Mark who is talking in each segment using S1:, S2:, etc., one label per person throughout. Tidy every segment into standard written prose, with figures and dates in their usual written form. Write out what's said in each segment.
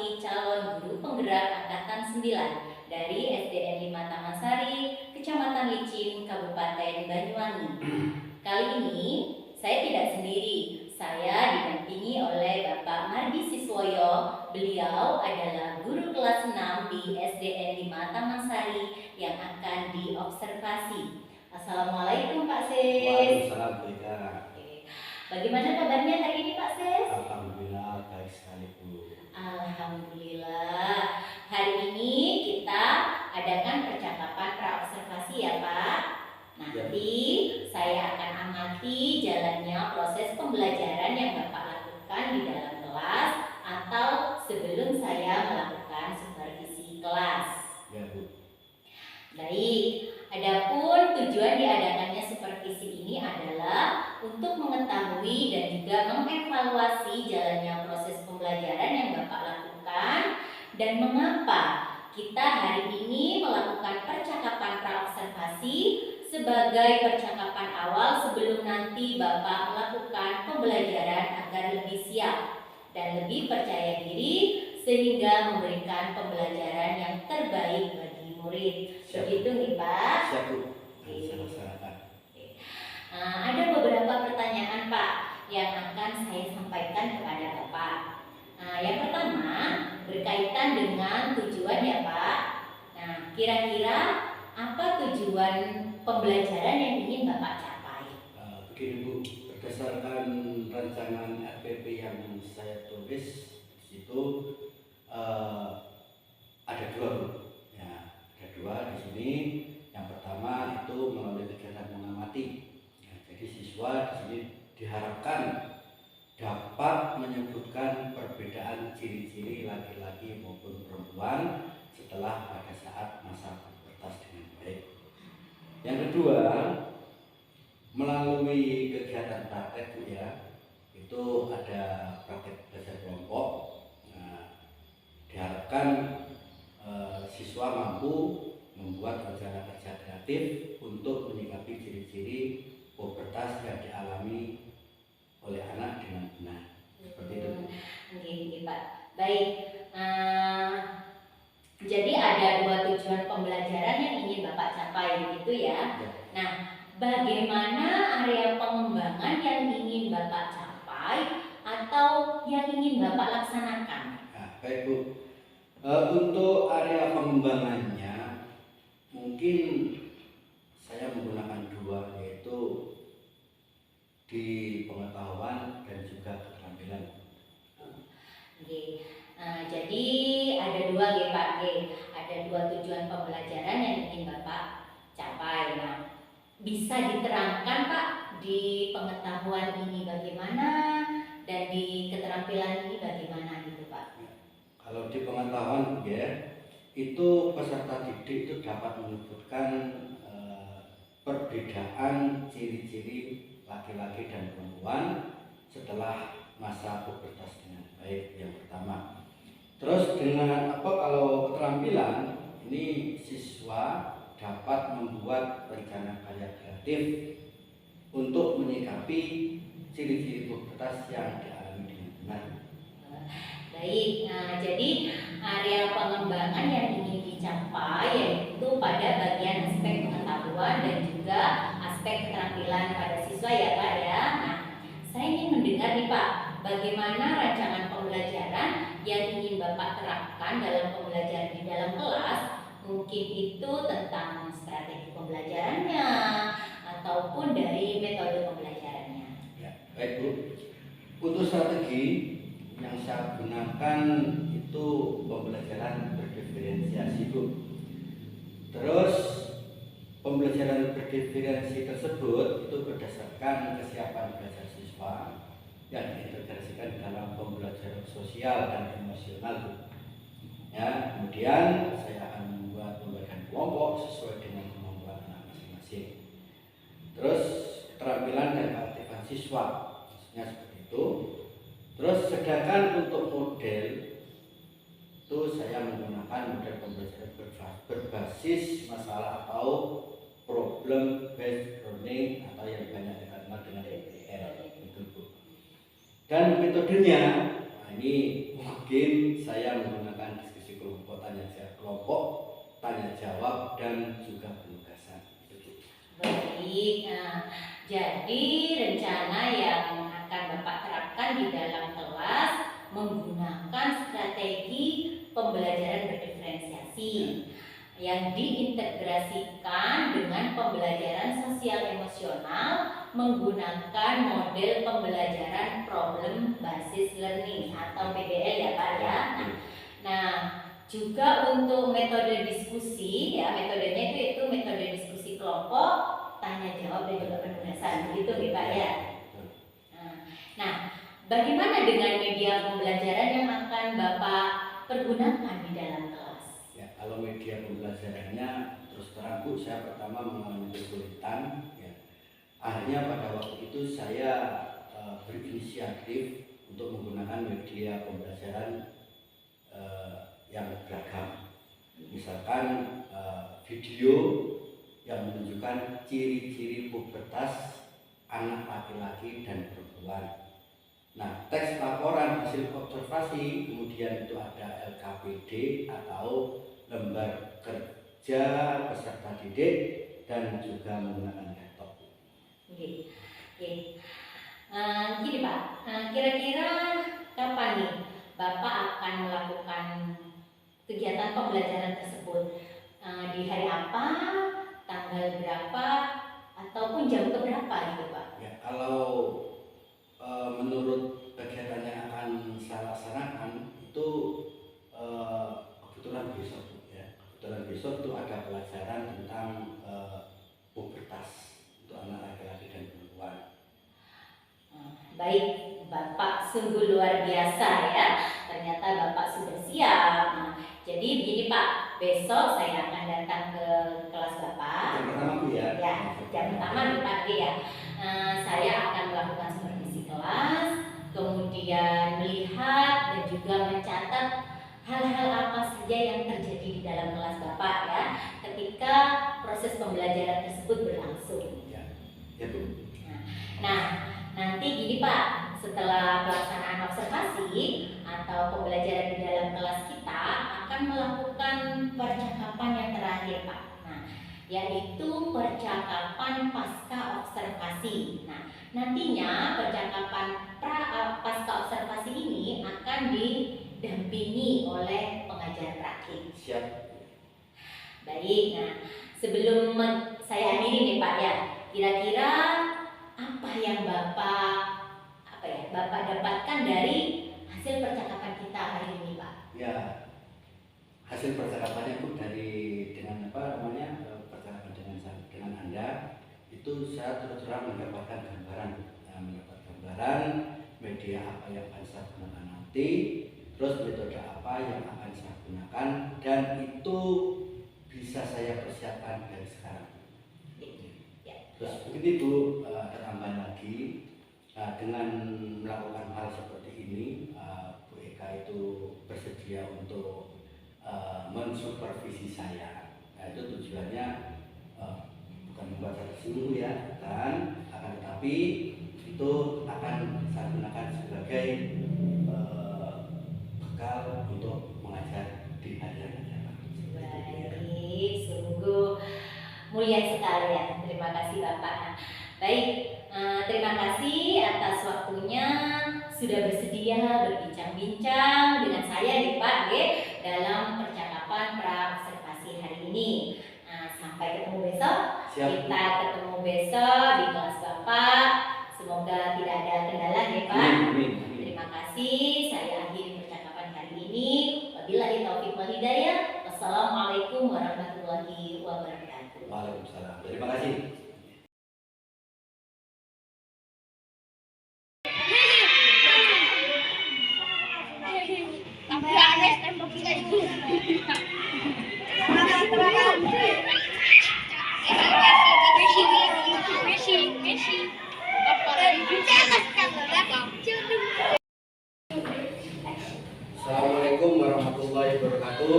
S1: mewakili calon guru penggerak angkatan 9 dari SDN 5 Taman Sari, Kecamatan Licin, Kabupaten Banyuwangi. Kali ini saya tidak sendiri, saya didampingi oleh Bapak Mardi Siswoyo. Beliau adalah guru kelas 6 di SDN 5 Taman Sari yang akan diobservasi. Assalamualaikum Pak Sis.
S2: Waalaikumsalam Bu Ika.
S1: Bagaimana kabarnya hari ini Pak Sis?
S2: Alhamdulillah baik sekali Bu.
S1: Alhamdulillah. Hari ini kita adakan percakapan praobservasi ya Pak. Nanti saya akan amati jalannya proses pembelajaran yang Bapak lakukan di dalam kelas atau sebelum saya melakukan supervisi kelas.
S2: Ya Bu.
S1: Baik, adapun tujuan diadakannya supervisi ini adalah untuk mengetahui dan juga mengevaluasi jalannya proses pembelajaran yang Bapak lakukan dan mengapa kita hari ini melakukan percakapan praobservasi sebagai percakapan awal sebelum nanti Bapak melakukan pembelajaran agar lebih siap dan lebih percaya diri sehingga memberikan pembelajaran yang terbaik bagi murid. Begitu nih Pak?
S2: Siap Bu.
S1: Ada beberapa pertanyaan Pak yang akan saya sampaikan kepada Bapak. Yang pertama berkaitan dengan tujuan ya Pak. Nah, kira-kira apa tujuan pembelajaran yang ingin Bapak capai?
S2: Begini Bu, berdasarkan rancangan RPP yang saya tulis di situ ada dua Bu. Ya, ada dua di sini. Yang pertama itu melalui kegiatan mengamati. Ya, jadi siswa di sini diharapkan dapat menyebutkan perbedaan ciri-ciri laki-laki maupun perempuan setelah pada saat masa pubertas dengan baik. Yang kedua, melalui kegiatan praktek Bu ya, itu ada praktek belajar kelompok. Nah, diharapkan siswa mampu membuat rencana kerja kreatif untuk menyikapi ciri-ciri pubertas yang dialami oleh anak dengan benar. Seperti itu.
S1: Oke, Pak. Baik. Jadi ada dua tujuan pembelajaran yang ingin Bapak capai, begitu ya?
S2: Ya.
S1: Nah, bagaimana area pengembangan yang ingin Bapak capai atau yang ingin Bapak laksanakan?
S2: Nah, baik Bu. Untuk area pengembangannya mungkin saya menggunakan dua, yaitu di pengetahuan dan juga keterampilan.
S1: Oke. Jadi ada dua ya Pak. Ada dua tujuan pembelajaran yang ingin Bapak capai. Nah, bisa diterangkan Pak di pengetahuan ini bagaimana dan di keterampilan ini bagaimana gitu Pak?
S2: Kalau di pengetahuan ya, itu peserta didik itu dapat menyebutkan perbedaan ciri-ciri laki-laki dan perempuan setelah masa pubertas dengan baik, yang pertama. Terus dengan kalau keterampilan ini siswa dapat membuat rencana karya kreatif untuk menyikapi ciri-ciri pubertas yang dialami dengan benar.
S1: Baik, jadi area pengembangan yang ingin dicapai yaitu pada bagian aspek pengetahuan dan juga aspek keterampilan pada siswa ya Pak ya. Nah, saya ingin mendengar nih Pak, bagaimana rancangan pembelajaran yang ingin Bapak terapkan dalam pembelajaran di dalam kelas, mungkin itu tentang strategi pembelajarannya ataupun dari metode pembelajarannya.
S2: Ya, baik Bu. Untuk strategi yang saya gunakan itu pembelajaran berdiferensiasi Bu. Terus pembelajaran berdiferensiasi tersebut itu berdasarkan kesiapan belajar siswa yang diintegrasikan dalam pembelajaran sosial dan emosional Bu. Ya, kemudian saya akan membuat pembagian kelompok sesuai dengan kemampuan anak masing-masing. Terus keterampilan dan keaktifan siswa, maksudnya seperti itu. Terus sedangkan untuk model itu saya menggunakan model pembelajaran berbasis masalah atau problem based learning atau yang banyak dikenal dengan PBL itu Bu. Dan metodenya, ini mungkin saya menggunakan tanya jawab dan juga penugasan.
S1: Baik, nah, jadi rencana yang akan Bapak terapkan di dalam kelas menggunakan strategi pembelajaran berdiferensiasi yang diintegrasikan dengan pembelajaran sosial emosional menggunakan model pembelajaran problem basis learning atau PBL ya Pak ya. Nah, juga untuk metode diskusi ya, metodenya itu metode diskusi kelompok, tanya jawab dan juga penugasan, begitu ya Pak ya. Nah, bagaimana dengan media pembelajaran yang akan Bapak pergunakan di dalam kelas?
S2: Ya, kalau media pembelajarannya terus terang Bu, saya pertama mengalami kesulitan. Ya. Akhirnya pada waktu itu saya berinisiatif untuk menggunakan media pembelajaran yang beragam. Misalkan video yang menunjukkan ciri-ciri pubertas anak laki-laki dan perempuan. Nah, teks laporan hasil observasi, kemudian itu ada LKPD atau lembar kerja peserta didik dan juga menggunakan laptop.
S1: Oke. Gini Pak, kira-kira kapan nih Bapak akan melakukan kegiatan pembelajaran tersebut? Di hari apa, tanggal berapa, ataupun jam berapa gitu Pak?
S2: Ya, kalau menurut kegiatan yang akan saya laksanakan itu kebetulan besok ya. Kebetulan besok itu ada pelajaran tentang pubertas untuk anak laki-laki dan perempuan.
S1: Baik, Bapak sungguh luar biasa ya. Ternyata Bapak sudah siap. Jadi begini Pak, besok saya akan datang ke kelas Bapak.
S2: Yang pertama Bu ya.
S1: Ya, jam pertama di pagi ya. Saya akan melakukan supervisi kelas, kemudian melihat dan juga mencatat hal-hal apa saja yang terjadi di dalam kelas Bapak ya, ketika proses pembelajaran tersebut berlangsung.
S2: Ya Bu.
S1: Nah, nanti gini Pak, setelah pelaksanaan observasi atau pembelajaran di dalam kelas kita akan melakukan percakapan yang terakhir Pak. Nah, yaitu percakapan pasca observasi. Nah, nantinya percakapan pasca observasi ini akan didampingi oleh pengajar praktik.
S2: Siap.
S1: Baik, nah sebelum saya akhiri nih Pak ya, kira-kira apa yang Bapak dapatkan dari hasil percakapan kita hari ini Pak?
S2: Ya, hasil percakapannya Bu dengan percakapan dengan Anda itu saya terus terang mendapatkan gambaran media apa yang akan saya gunakan nanti, terus metode apa yang akan saya gunakan, dan itu bisa saya persiapkan dari sekarang. Terus begini Bu, tambahan lagi dengan melakukan hal seperti ini, Bu Eka itu bersedia untuk mensupervisi saya. Nah, itu tujuannya bukan membuat saya tersinggung ya, dan akan tetapi itu akan saya gunakan sebagai bekal untuk mengajar di hari yang akan datang.
S1: Baik, sungguh mulia sekali ya. Terima kasih Bapak. Baik, terima kasih atas waktunya sudah bersedia berbincang-bincang dengan saya nih Pak dalam percakapan pra-observasi hari ini. Sampai ketemu besok.
S2: Siap.
S1: Kita ketemu besok di kelas Bapak. Semoga tidak ada kendala ya Pak.
S2: Amin.
S1: Terima kasih. Saya akhiri percakapan hari ini. Wabillahi taufiq wal hidayah. Wassalamualaikum warahmatullahi wabarakatuh.
S2: Waalaikumsalam. Terima kasih. Assalamualaikum warahmatullahi wabarakatuh.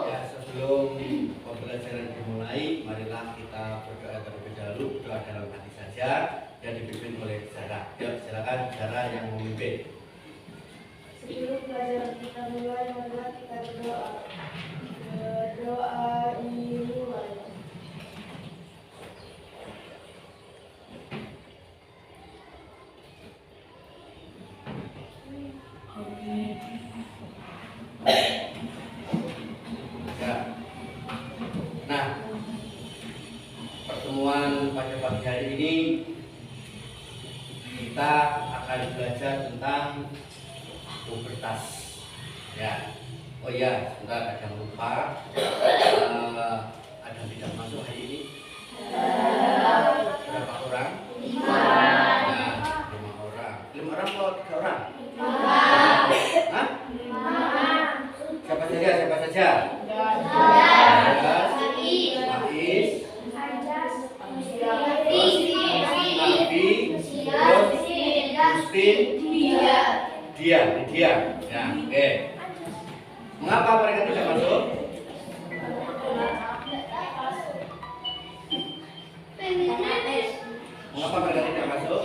S2: Ya, sebelum pembelajaran dimulai, marilah kita berdoa terlebih dahulu. Doa dalam hati saja yang dipimpin oleh Zara. Ya, silakan Zara yang memimpin.
S3: Sebelum pelajaran kita mulai, marilah kita berdoa. Berdoa dimulai.
S2: Ya. Nah, pertemuan pada pagi hari ini kita akan belajar tentang pubertas. Ya. Oh iya, sebentar, ada yang lupa. Ada yang tidak masuk hari ini. Berapa orang? 5. Nah, 5 orang. 5 orang atau 3 orang? 5. Hah? 5. Siapa saja? Siapa saja? Faiz, Agustin, Dia. Ya, oke. Mengapa mereka tidak masuk? Mengapa mereka tidak masuk?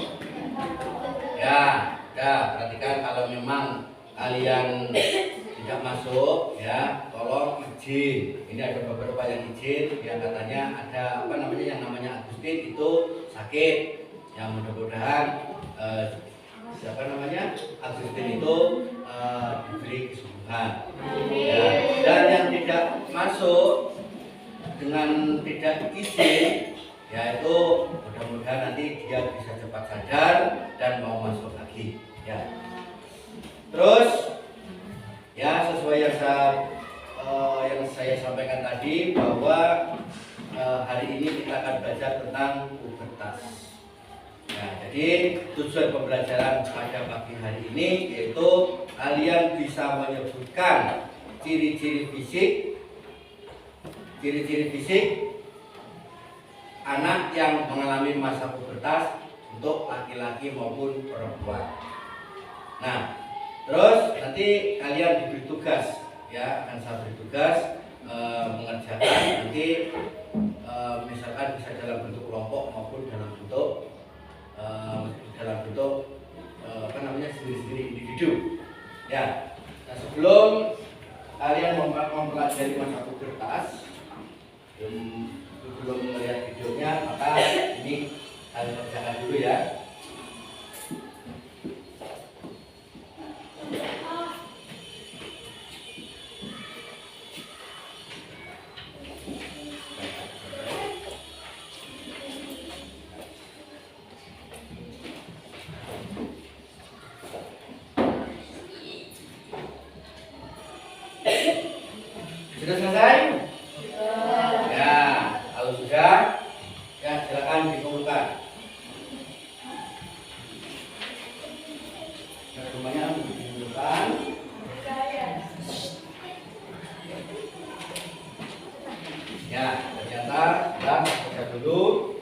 S2: Ya, perhatikan kalau memang kalian tidak masuk, ya, tolong izin. Ini ada beberapa yang izin, yang katanya ada yang namanya Agustin itu sakit. Yang mudah-mudahan Agustin itu diberi kesembuhan. Ya. Dan yang tidak masuk dengan tidak izin, yaitu mudah-mudahan nanti dia bisa cepat sadar dan mau masuk lagi. Ya. Terus, ya sesuai yang saya sampaikan tadi bahwa hari ini kita akan belajar tentang pubertas. Ya, jadi tujuan pembelajaran pada pagi hari ini yaitu kalian bisa menyebutkan ciri-ciri fisik anak yang mengalami masa pubertas untuk laki-laki maupun perempuan. Nah, terus nanti kalian diberi tugas, ya, akan saya beri tugas mengerjakan nanti misalkan bisa dalam bentuk kelompok maupun dalam bentuk sendiri-sendiri individu. Ya. Nah, sebelum kalian mempelajari masa pubertas, belum melihat videonya, maka ini kalian kerjakan dulu ya. Sudah selesai? Ya, kalau sudah, ya silakan dikumpulkan. Semuanya dikumpulkan. Ya, ternyata sudah selesai dulu.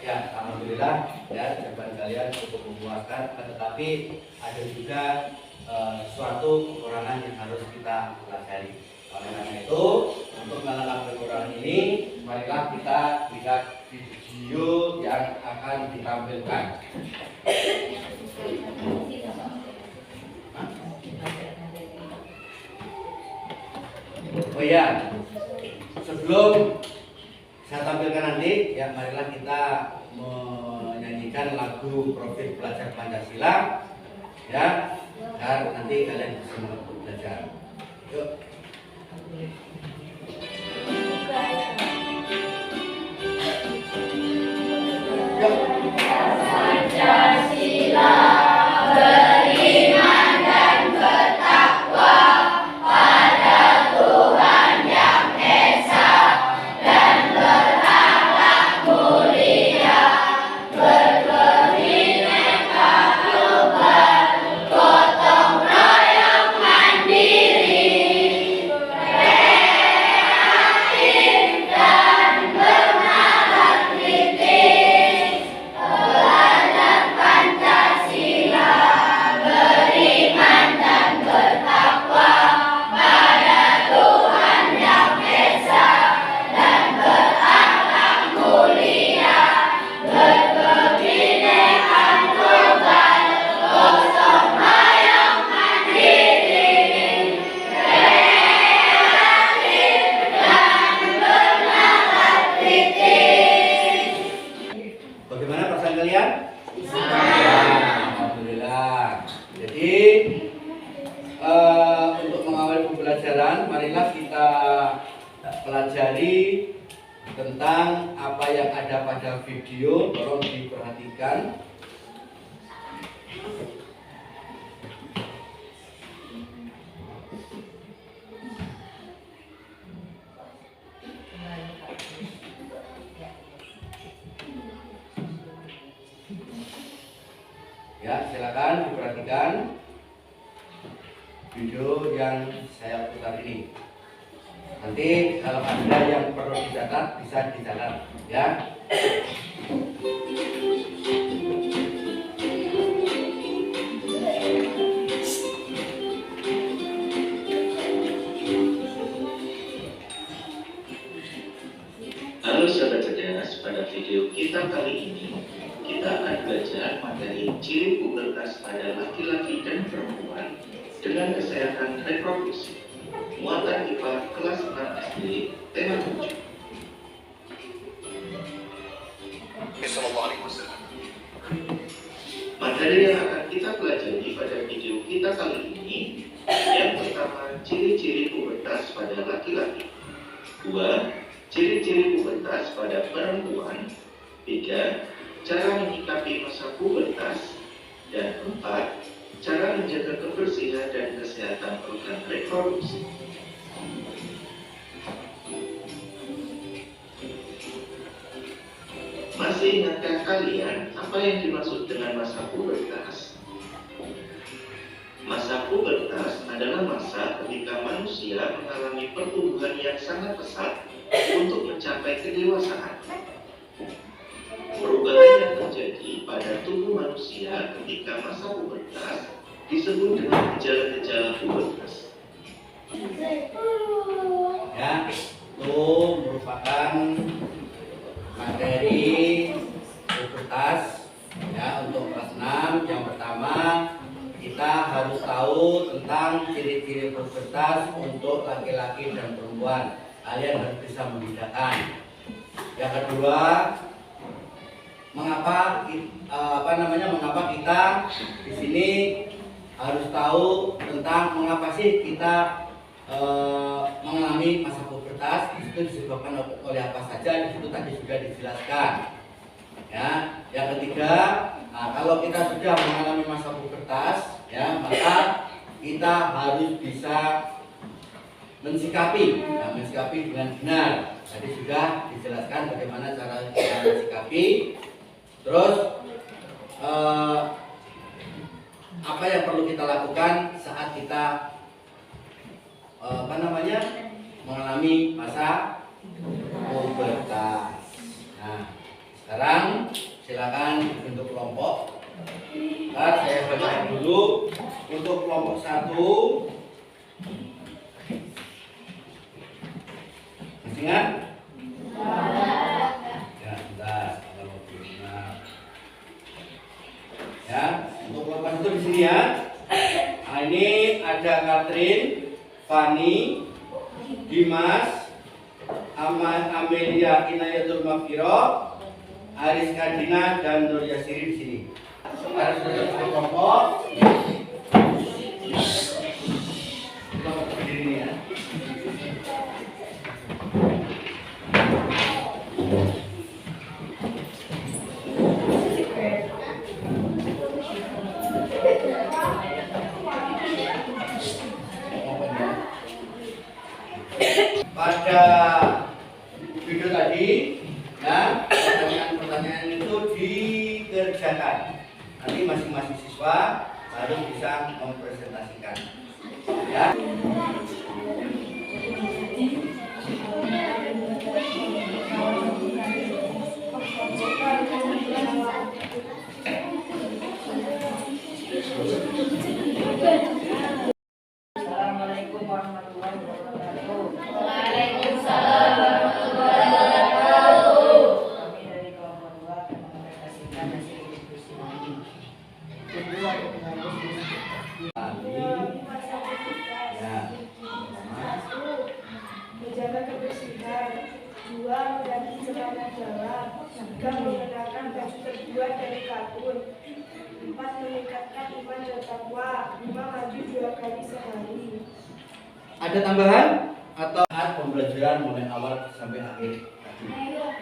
S2: Alhamdulillah, ya, jawaban kalian cukup memuaskan, tetapi ada juga suatu kekurangan yang harus kita pelajari. Oleh karena itu, untuk melengkapi kekurangan ini, marilah kita lihat video yang akan ditampilkan. Oh iya, sebelum saya tampilkan nanti, ya marilah kita menyanyikan lagu Profil Pelajar Pancasila, ya, agar nanti kalian bisa belajar. Yuk.
S3: Pancasila beriman dan bertakwa pada Tuhan yang Esa dan berakhlak mulia, berbineka tunggal, gotong royong mandiri,
S2: pelajari tentang apa yang ada pada video, tolong diperhatikan. Ya, silakan diperhatikan video yang saya putar ini. Nanti kalau ada yang perlu dicatat bisa dicatat, ya.
S4: Halo sahabat cerdas, pada video kita kali ini kita akan belajar materi ciri pubertas pada laki-laki dan perempuan dengan kesehatan reproduksi. Muatan IPA kelas 6 SD, tema 7. Materi yang akan kita pelajari pada video kita kali ini, yang pertama, ciri-ciri pubertas pada laki-laki. 2. Ciri-ciri pubertas pada perempuan. 3. Cara menyikapi masa pubertas. Dan 4. Cara menjaga kebersihan dan kesehatan organ reproduksi. Masih ingatkah kalian apa yang dimaksud dengan masa pubertas? Masa pubertas adalah masa ketika manusia mengalami pertumbuhan yang sangat pesat untuk mencapai kedewasaan. Perubahan yang terjadi pada tubuh manusia ketika masa pubertas disebut dengan gejala-gejala pubertas.
S2: Ya, itu merupakan materi pubertas ya untuk kelas 6. Yang pertama, kita harus tahu tentang ciri-ciri pubertas untuk laki-laki dan perempuan. Kalian harus bisa membedakan. Yang kedua, mengapa kita di sini harus tahu tentang mengapa sih kita mengalami masa pubertas. Itu disebabkan oleh apa saja, di situ tadi sudah dijelaskan. Ya, yang ketiga, kalau kita sudah mengalami masa pubertas, ya maka kita harus bisa mensikapi dengan benar. Tadi sudah dijelaskan bagaimana cara kita mensikapi. Terus apa yang perlu kita lakukan saat kita mengalami masa pubertas. Nah, sekarang silakan bentuk kelompok. Saya bacakan dulu untuk kelompok 1. Ingat? Ya, bentar. Ya, untuk kelompok 1 di sini ya. Nah, ini ada Katrin, Fani, Dimas, Amelia Inayatul Mafiro, Aris Kadina, dan Nur Yasiri di sini. Sekarang sudah satu kelompok. Kelompok berdiri ya. Pada video tadi, ya, pertanyaan-pertanyaan itu dikerjakan. Nanti masing-masing siswa harus bisa mempresentasikan. Ya.
S3: Assalamualaikum warahmatullahi wabarakatuh.
S1: Waalaikumsalam warahmatullahi wabarakatuh.
S3: Kami dari kelompok 2 akan mempresentasikan hasil diskusi ini. Kedua,
S2: Ya.
S3: menjaga kebersihan. 2. Mengganti celana dalam. 3. Mengenakan baju terbuat dari katun. 4. Meningkatkan iman dan takwa. 5. Mandi 2 kali sehari.
S2: Ada tambahan? atau saat pembelajaran mulai awal sampai akhir tadi.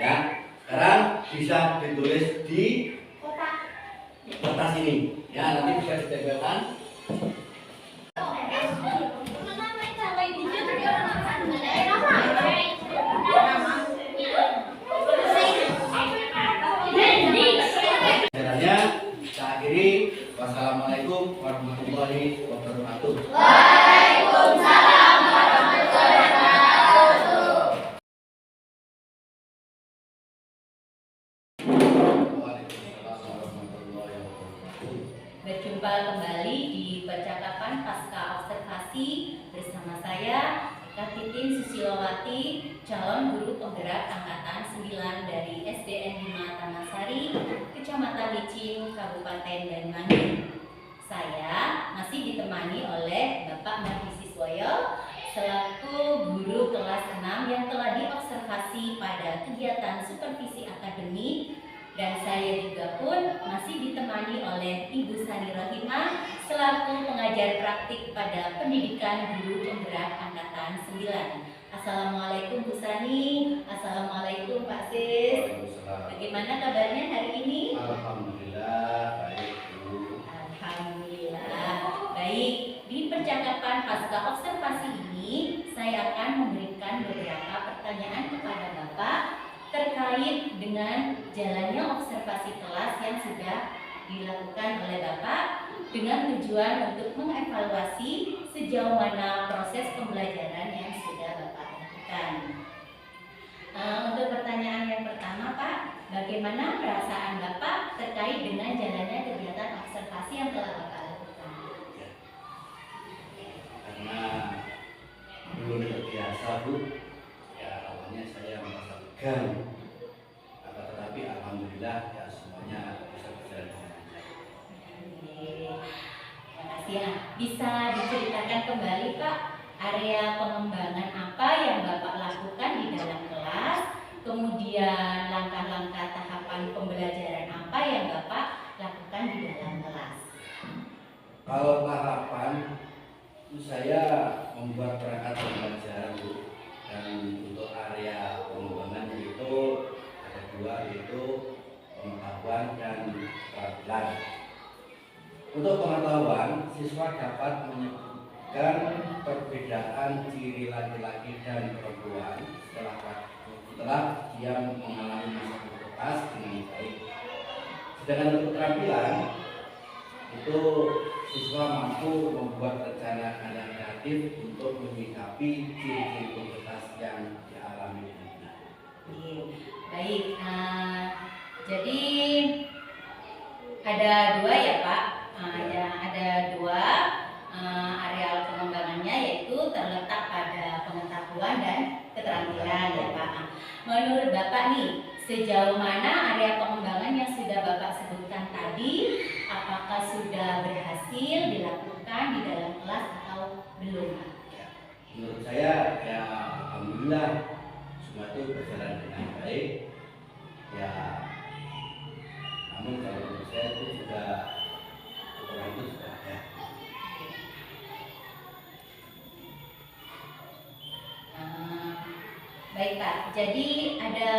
S2: Ya, sekarang bisa ditulis di kertas ini. Ya, nanti bisa ditempelkan. Caranya kita akhiri. Wassalamualaikum warahmatullahi wabarakatuh.
S1: Waalaikumsalam warahmatullahi wabarakatuh.
S2: Waalaikumsalam warahmatullahi wabarakatuh.
S1: Berjumpa kembali di percakapan pasca observasi bersama saya Kak Titin Susilowati, calon guru penggerak angkatan 9 dari SDN 5 Tamasari, Kecamatan Licin, Kabupaten Banyuwangi. Saya masih ditemani oleh Bapak Mardi Siswoyo selaku guru kelas 6 yang telah diobservasi pada kegiatan supervisi akademik, dan saya juga pun masih ditemani oleh Ibu Sani Rohimah selaku pengajar praktik pada pendidikan guru penggerak angkatan 9. Assalamualaikum Bu Sani. Assalamualaikum Pak Sis.
S2: Waalaikumsalam.
S1: Bagaimana kabarnya hari ini?
S2: Alhamdulillah baik Bu.
S1: Alhamdulillah baik. Di percakapan pasca observasi ini saya akan memberikan beberapa pertanyaan kepada Bapak terkait dengan jalannya observasi kelas yang sudah dilakukan oleh Bapak dengan tujuan untuk mengevaluasi sejauh mana proses pembelajaran yang sudah Bapak lakukan. Untuk pertanyaan yang pertama Pak, bagaimana perasaan Bapak terkait dengan jalannya kegiatan observasi yang telah Bapak lakukan?
S2: Karena belum terbiasa Bu, ya awalnya saya merasa tegang. Tetapi alhamdulillah ya semuanya bisa berjalan dengan lancar.
S1: Terima kasih ya. Bisa diceritakan kembali Pak, area pengembangan apa yang Bapak lakukan di dalam kelas, kemudian langkah-langkah tahapan pembelajaran apa yang Bapak lakukan di dalam kelas?
S2: Kalau tahapan saya membuat perangkat pembelajaran Bu, dan untuk area pengembangan itu ada dua, yaitu pengetahuan dan keterampilan. Untuk pengetahuan, siswa dapat menyebutkan perbedaan ciri laki-laki dan perempuan setelah dia mengalami masa pubertas dengan baik. Sedangkan untuk keterampilan itu siswa mampu membuat rencana yang kreatif untuk menyikapi ciri-ciri pubertas yang dialami dirinya.
S1: Baik, jadi ada dua ya Pak, ada dua areal pengembangannya, yaitu terletak pada pengetahuan dan keterampilan ya Pak. Menurut Bapak nih, sejauh mana area pengembangan yang sudah Bapak sebutkan tadi, apakah sudah berhasil dilakukan di dalam kelas atau belum?
S2: Menurut saya ya alhamdulillah semua itu berjalan dengan baik. Ya, namun kalau menurut saya itu juga kekurangan itu sudah ada.
S1: Baik Pak, jadi ada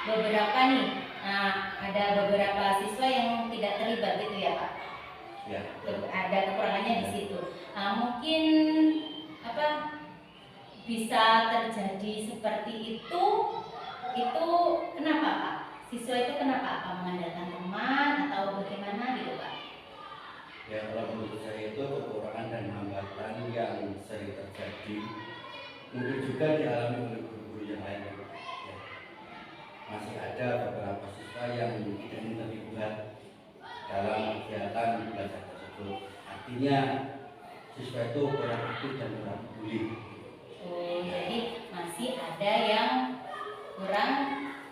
S1: beberapa nih, ada beberapa siswa yang tidak terlibat gitu ya Pak?
S2: Ya.
S1: Ada kekurangannya di situ. Mungkin bisa terjadi seperti itu kenapa Pak? Siswa itu kenapa? Apa mengandalkan teman atau bagaimana gitu Pak?
S2: Ya, kalau menurut saya itu kekurangan dan hambatan yang sering terjadi mungkin juga dialami oleh guru-guru yang lain. Ya. Masih ada beberapa siswa yang tidak ingin terlibat dalam kegiatan belajar tersebut. Artinya siswa itu kurang aktif dan kurang peduli.
S1: Jadi masih ada yang kurang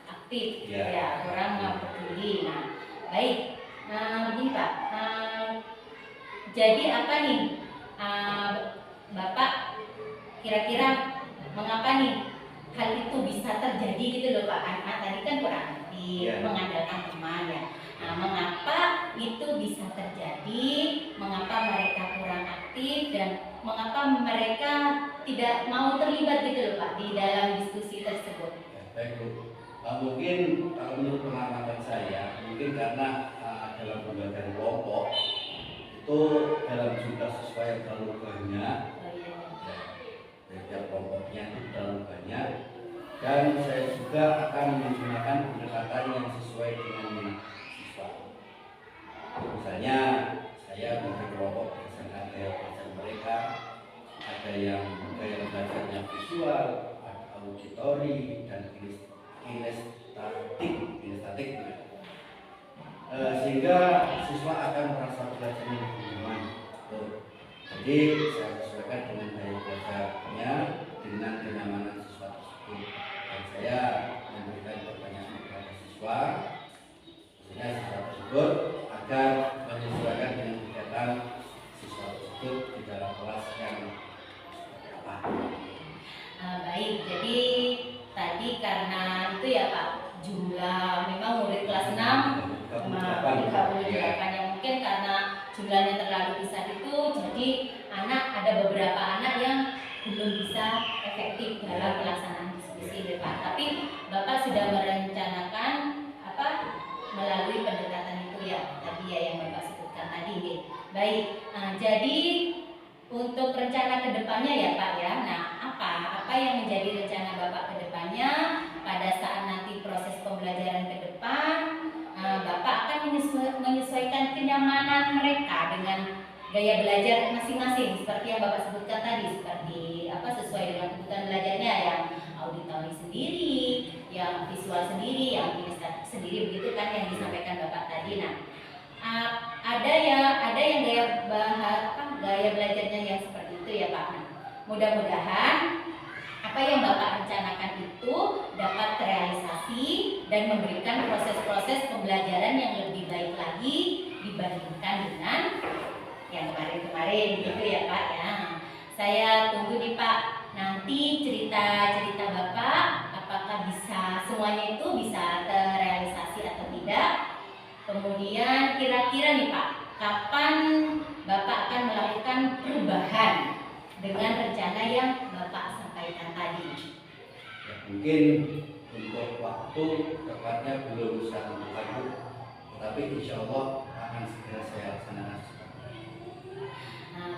S1: aktif, ya kurang peduli. Nah, baik. Begini Pak, jadi apa nih Bapak kira-kira mengapa nih hal itu bisa terjadi gitu loh Pak? Anak tadi kan kurang aktif, mengandalkan teman ya. Mengapa itu bisa terjadi? Mengapa mereka kurang aktif dan mengapa mereka tidak mau terlibat gitu loh Pak di dalam diskusi tersebut?
S2: Ya, baik Bu. Mungkin kalau menurut pengamatan saya, mungkin karena dalam pembelajaran kelompok itu dalam jumlah siswa yang terlalu banyak,
S1: Oh iya.
S2: ya, setiap kelompoknya itu terlalu banyak, dan saya juga akan menggunakan pendekatan yang sesuai dengan minat siswa. Misalnya saya bagi kelompok berdasarkan gaya belajar mereka, ada yang gaya belajarnya visual, ada auditori, dan kinestetik, sehingga siswa akan merasa belajarnya lebih nyaman. Jadi saya sesuaikan dengan gaya belajarnya dengan kenyamanan siswa tersebut, dan saya memberikan pertanyaan kepada siswa, khususnya siswa tersebut, agar menyesuaikan dengan kegiatan siswa tersebut di dalam kelas yang apa.
S1: Baik, jadi tadi karena itu ya Pak, jumlah memang murid kelas 6 38 yang mungkin karena jumlahnya terlalu besar itu, jadi ada beberapa anak yang belum bisa efektif dalam pelaksanaan diskusi Pak. Tapi Bapak sudah merencanakan melalui pendekatan itu ya tadi ya yang Bapak sebutkan tadi nih. Baik, jadi untuk rencana kedepannya ya Pak ya. Nah, apa yang menjadi rencana Bapak kedepannya pada saat nanti proses pembelajaran ke depan? Bapak akan menyesuaikan kenyamanan mereka dengan gaya belajar masing-masing seperti yang Bapak sebutkan tadi, seperti sesuai dengan kebutuhan belajarnya, yang auditori sendiri, yang visual sendiri, yang kinestetik sendiri, begitu kan yang disampaikan Bapak tadi. Nah, ada yang gaya belajarnya yang seperti itu ya Pak. Nah, mudah-mudahan apa yang Bapak rencanakan itu dapat terrealisasi dan memberikan proses-proses pembelajaran yang lebih baik lagi dibandingkan dengan yang kemarin-kemarin gitu ya Pak ya. Saya tunggu nih Pak, nanti cerita-cerita Bapak apakah bisa semuanya itu bisa terrealisasi atau tidak. Kemudian kira-kira nih Pak, kapan Bapak akan melakukan perubahan dengan rencana yang Bapak sampaikan tadi?
S2: Ya, mungkin untuk waktu tepatnya belum saya tentukan, tetapi insya Allah akan segera saya laksanakan.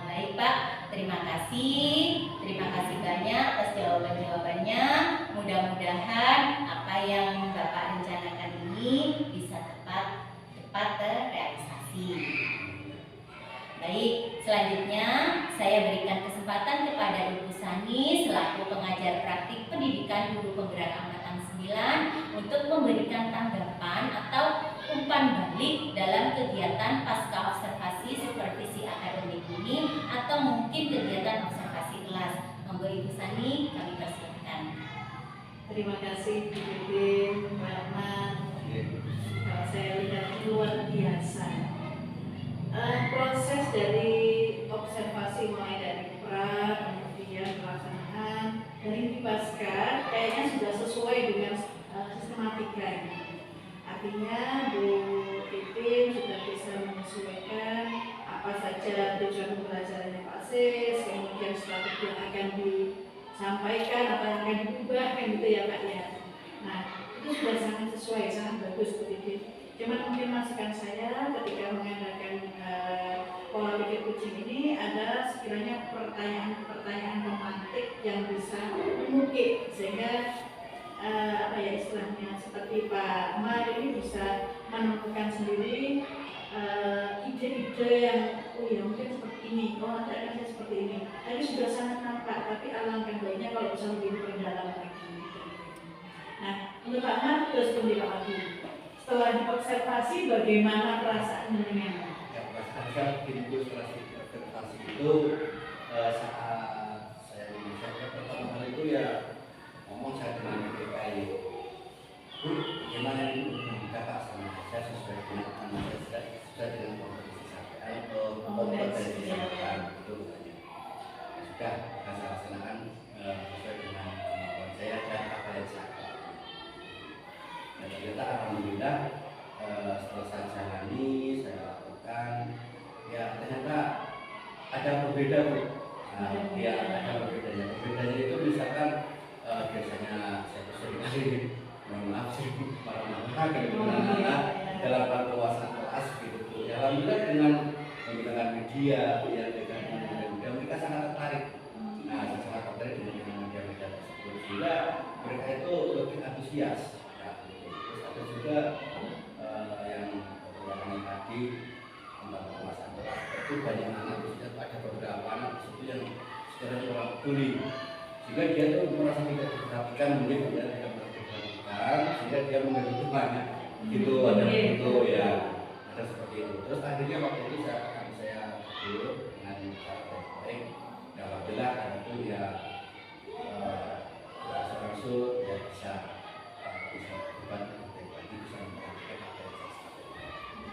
S1: Baik Pak, terima kasih banyak atas jawabannya. Mudah-mudahan apa yang Bapak rencanakan ini bisa tepat terrealisasi. Baik, selanjutnya saya berikan kesempatan kepada Ibu Sani selaku pengajar praktik pendidikan guru penggerak angkatan 9 untuk memberikan tanggapan atau umpan balik dalam kegiatan pasca observasi supervisi akademik ini, atau mungkin kegiatan observasi kelas. Monggo Ibu Sani, kami persilakan.
S5: Terima kasih Bu Titin, Pak Ahmad. Kalau saya lihat luar biasa. Proses dari observasi mulai dari pra, kemudian pelaksanaan, dan ini pasca kayaknya sudah sesuai dengan sistematika ini. Artinya Bu Titin sudah bisa menyesuaikan apa saja tujuan pembelajarannya Pak Sis, kemudian strategi yang akan disampaikan, apa yang akan diubah, kan gitu ya Pak ya. Nah, itu sudah sangat sesuai, sangat bagus Bu Titin. Cuman mungkin masukan saya ketika mengadakan pola pikir kucing ini ada sekiranya pertanyaan pemantik yang bisa mengukir, sehingga istilahnya seperti Pak Mar ini bisa menemukan sendiri ide-ide yang mungkin seperti ini, ada seperti ini. Tadi sudah sangat nampak, tapi alangkah baiknya kalau bisa lebih perdalam lagi. Nah, untuk Pak Mar terus Pak Abi, setelah diobservasi bagaimana perasaan dengan?
S2: Ya, perasaan saya begitu setelah observasi itu saat saya menyampaikan pertama kali itu ya ngomong saya dengan PPI, Bu, gimana ini Kakak sama saya sesuai dengan sesuai dengan kompetisi sampai kompetensi saya itu sudah saya laksanakan sesuai dengan kemampuan saya dan apa yang saya lakukan. Dan ternyata alhamdulillah setelah saya jalani, saya lakukan, ya ternyata ada berbeda Bu. Ya ada berbeda. bedanya. Bedanya itu misalkan biasanya saya sering kali mohon maaf sih marah-marah dengan anak-anak dalam pengawasan kelas gitu. Ya, alhamdulillah dengan menggunakan media, ya dengan menggunakan media mereka sangat tertarik. Nah, sangat tertarik dengan media-media tersebut sehingga mereka itu lebih antusias. Ya, gitu. Terus ada juga yang beberapa tadi tentang pengawasan kelas itu banyak anak ada beberapa anak di situ yang secara kurang peduli sehingga dia tuh merasa tidak diperhatikan, mungkin dia tidak diperhatikan sehingga dia mengambil temannya gitu, ada itu ya, ada seperti itu. Terus akhirnya waktu itu saya dulu dengan cara baik-baik, ya alhamdulillah karena itu ya langsung ya bisa bukan baik-baik bisa memperhatikan apa yang saya sampaikan.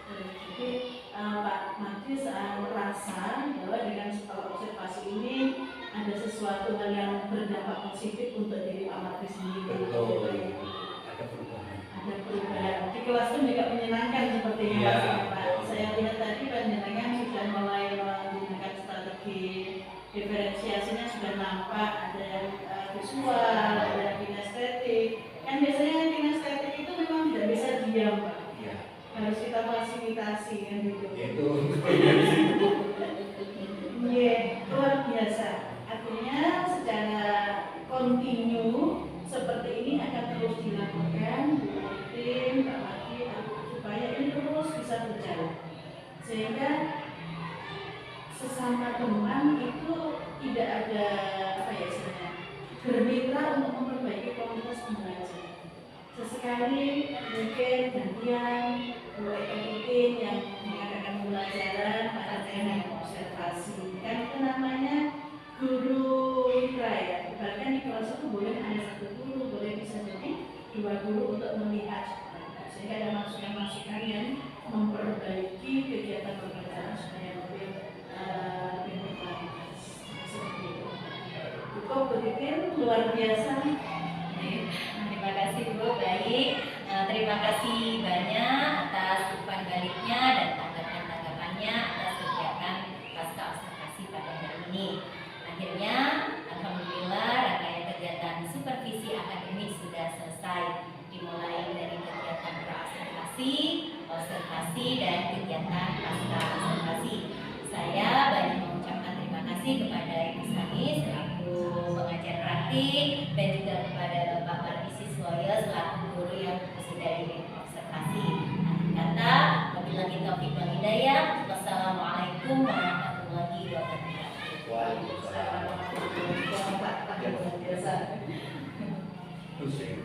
S5: Jadi Pak Matius merasa bahwa dengan observasi ini ada sesuatu hal yang berdampak positif untuk diri Pak Matius sendiri.
S2: Betul, ada perubahan.
S5: Ada perubahan. Di kelas pun juga menyenangkan sepertinya
S2: Ya,
S5: Pak. Saya lihat tadi panjenengan sudah mulai menggunakan strategi diferensiasinya sudah nampak, ada yang visual, ada yang kinestetik. Kan biasanya kinestetik itu memang tidak bisa diam, Pak.
S2: Ya.
S5: Harus kita fasilitasi kan gitu.
S2: Itu
S5: Iya, luar biasa. Artinya secara kontinu seperti ini akan terus dilakukan rutin, Pak Mati, supaya ini terus bisa berjalan. Sehingga sesama teman itu tidak ada apa ya istilahnya bermitra untuk memperbaiki komunitas pembelajar. Sesekali mungkin gantian mulai rutin yang mengadakan pembelajaran pada dengan observasi, kan itu namanya guru mitra ya. Bahkan di kelas itu boleh ada satu guru, boleh bisa jadi dua guru untuk melihat sehingga ada masukan-masukan yang memperbaiki kegiatan pembelajaran supaya lebih berkualitas seperti itu. Cukup begitu luar biasa.
S1: Terima kasih Bu, baik. Terima kasih banyak atas umpan baliknya dan tanggapan-tanggapannya atas kegiatan pasca observasi pada hari ini. Akhirnya, alhamdulillah rangkaian kegiatan supervisi akademik sudah selesai, dimulai dari kegiatan praobservasi, observasi, dan kegiatan pasca observasi. Saya banyak mengucapkan terima kasih kepada Ibu Sani selaku pengajar praktik dan juga kepada Bapak Mardi Siswoyo selaku guru yang sudah diobservasi. Akhir kata, wabillahi taufiq wal hidayah. Wassalamualaikum warahmatullahi wabarakatuh.
S2: Waalaikumsalam.
S5: Luar biasa.
S2: Pusing.